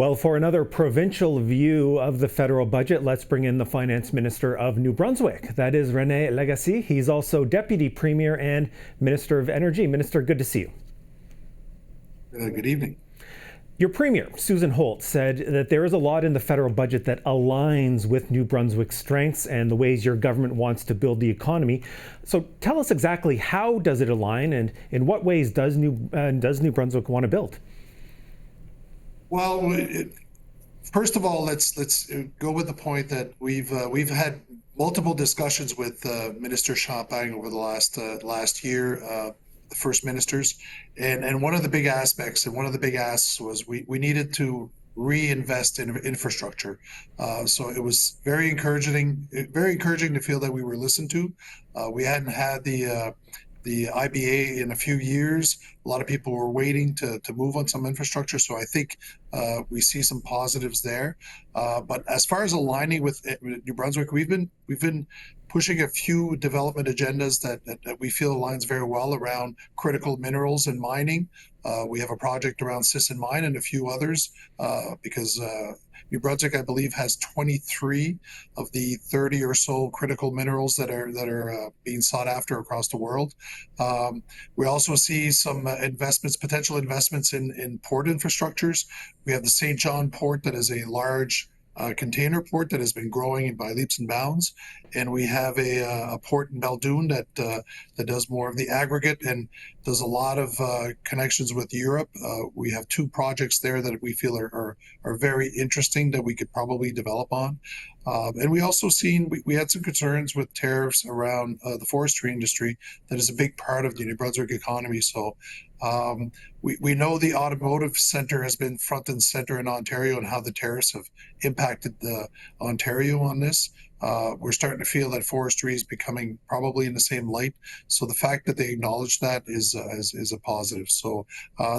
Well, for another provincial view of the federal budget, let's bring in the Finance Minister of New Brunswick. That is René. He's also Deputy Premier and Minister of Energy. Minister, good to see you. Good evening. Your Premier, Susan Holt, said that there is a lot in the federal budget that aligns with New Brunswick's strengths and the ways your government wants to build the economy. So tell us exactly, how does it align, and in what ways does New Brunswick want to build? Well, first of all, let's go with the point that we've had multiple discussions with Minister Champagne over the last year, the first ministers, and one of the big aspects and one of the big asks was we needed to reinvest in infrastructure. So it was very encouraging to feel that we were listened to. We hadn't had the IBA in a few years. A lot of people were waiting to move on some infrastructure. So I think we see some positives there. But as far as aligning with New Brunswick, we've been pushing a few development agendas that we feel aligns very well around critical minerals and mining. We have a project around Sisson Mine and a few others because New Brunswick, I believe, has 23 of the 30 or so critical minerals that are being sought after across the world. We also see some potential investments in port infrastructures. We have the St. John port that is a large container port that has been growing by leaps and bounds, and we have a port in Baldoon that does more of the aggregate and does a lot of connections with Europe. We have two projects there that we feel are very interesting that we could probably develop on. And we also we had some concerns with tariffs around the forestry industry that is a big part of the New Brunswick economy. So we know the automotive sector has been front and center in Ontario and how the tariffs have impacted Ontario on this. We're starting to feel that forestry is becoming probably in the same light. So the fact that they acknowledge that is a positive. So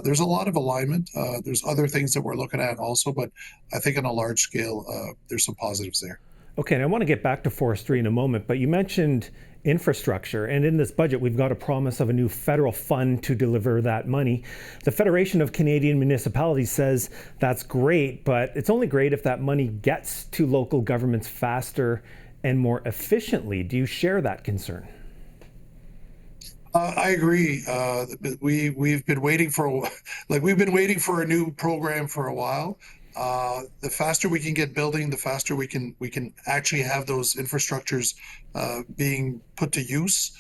there's a lot of alignment. There's other things that we're looking at also, but I think on a large scale, there's some positives there. Okay, and I want to get back to forestry in a moment, but you mentioned infrastructure, and in this budget we've got a promise of a new federal fund to deliver that money. The Federation of Canadian Municipalities says that's great, but it's only great if that money gets to local governments faster and more efficiently. Do you share that concern? I agree. We've been waiting for a new program for a while. The faster we can get building, the faster we can actually have those infrastructures being put to use.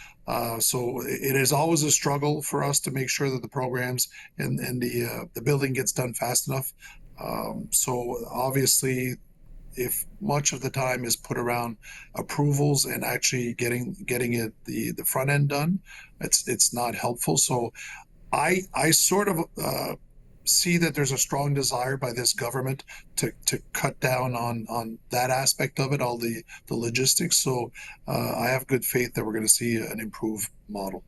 So it is always a struggle for us to make sure that the programs and the building gets done fast enough. So obviously, if much of the time is put around approvals and actually getting it the front end done, it's not helpful. So I sort of see that there's a strong desire by this government to cut down on that aspect of it, all the logistics. So I have good faith that we're going to see an improved model.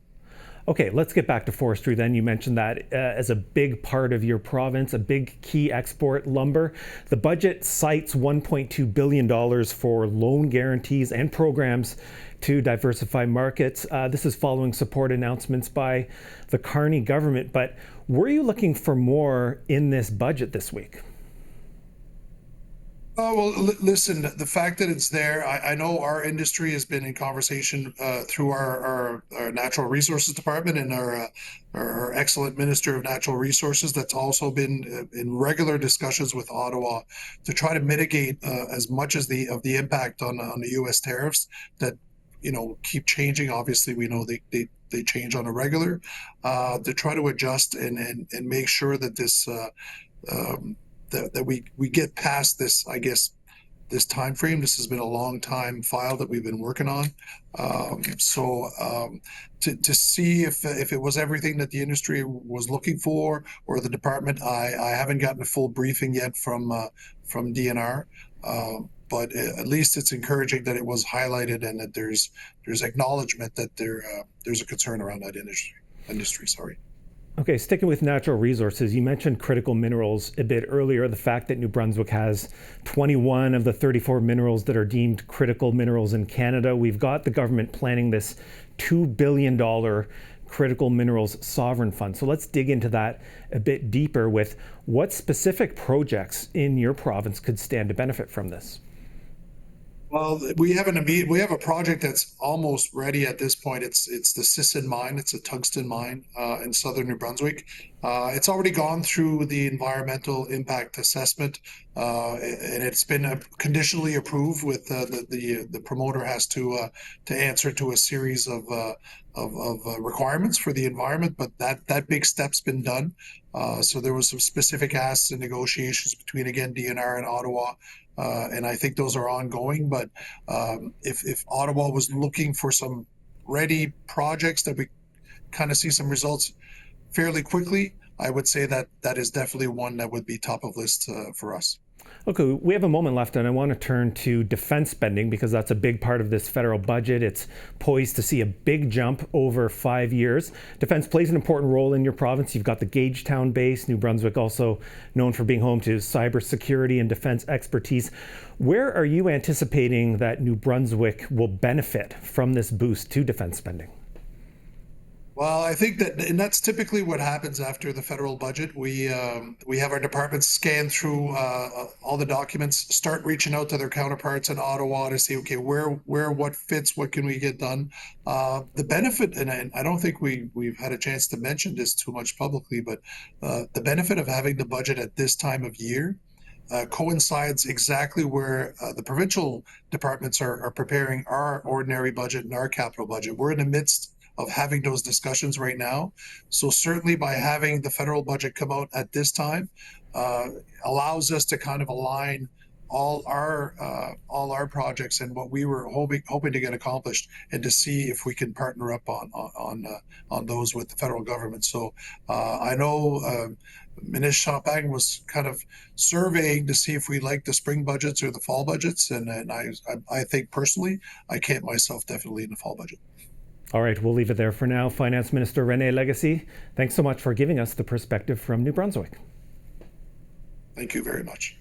Okay, let's get back to forestry then. You mentioned that as a big part of your province, a big key export, lumber. The budget cites $1.2 billion for loan guarantees and programs to diversify markets. This is following support announcements by the Carney government. But were you looking for more in this budget this week? Oh, well, listen, the fact that it's there, I know our industry has been in conversation through our natural resources department and our excellent Minister of Natural Resources that's also been in regular discussions with Ottawa to try to mitigate as much as the impact on the U.S. tariffs that keep changing. Obviously, we know they change on a regular, to try to adjust and make sure that this that we get past this, I guess, this time frame. This has been a long time file that we've been working on. To see if it was everything that the industry was looking for or the department, I haven't gotten a full briefing yet from DNR. But at least it's encouraging that it was highlighted and that there's acknowledgement that there's a concern around that industry. Sorry. Okay, sticking with natural resources, you mentioned critical minerals a bit earlier, the fact that New Brunswick has 21 of the 34 minerals that are deemed critical minerals in Canada. We've got the government planning this $2 billion Critical Minerals Sovereign Fund. So let's dig into that a bit deeper with what specific projects in your province could stand to benefit from this. Well, we have a project that's almost ready at this point. It's the Sisson mine. It's a tungsten mine in southern New Brunswick. It's already gone through the environmental impact assessment, and it's been conditionally approved. With the promoter has to answer to a series of requirements for the environment. But that big step's been done. So there was some specific asks and negotiations between, again, DNR and Ottawa. And I think those are ongoing. But if Ottawa was looking for some ready projects that we kind of see some results fairly quickly, I would say that that is definitely one that would be top of list for us. Okay, we have a moment left, and I want to turn to defense spending because that's a big part of this federal budget. It's poised to see a big jump over 5 years. Defense plays an important role in your province. You've got the Gagetown base, New Brunswick, also known for being home to cybersecurity and defense expertise. Where are you anticipating that New Brunswick will benefit from this boost to defense spending? Well, I think that, and that's typically what happens after the federal budget. We have our departments scan through all the documents, start reaching out to their counterparts in Ottawa to see, okay, where what fits, what can we get done. The benefit, and I don't think we've had a chance to mention this too much publicly, but the benefit of having the budget at this time of year coincides exactly where the provincial departments are preparing our ordinary budget and our capital budget. We're in the midst of having those discussions right now. So certainly by having the federal budget come out at this time allows us to kind of align all our projects and what we were hoping to get accomplished, and to see if we can partner up on those with the federal government. So I know Minister Champagne was kind of surveying to see if we like the spring budgets or the fall budgets, and I think personally I can't myself definitely in the fall budget. All right, we'll leave it there for now. Finance Minister René Legacy, thanks so much for giving us the perspective from New Brunswick. Thank you very much.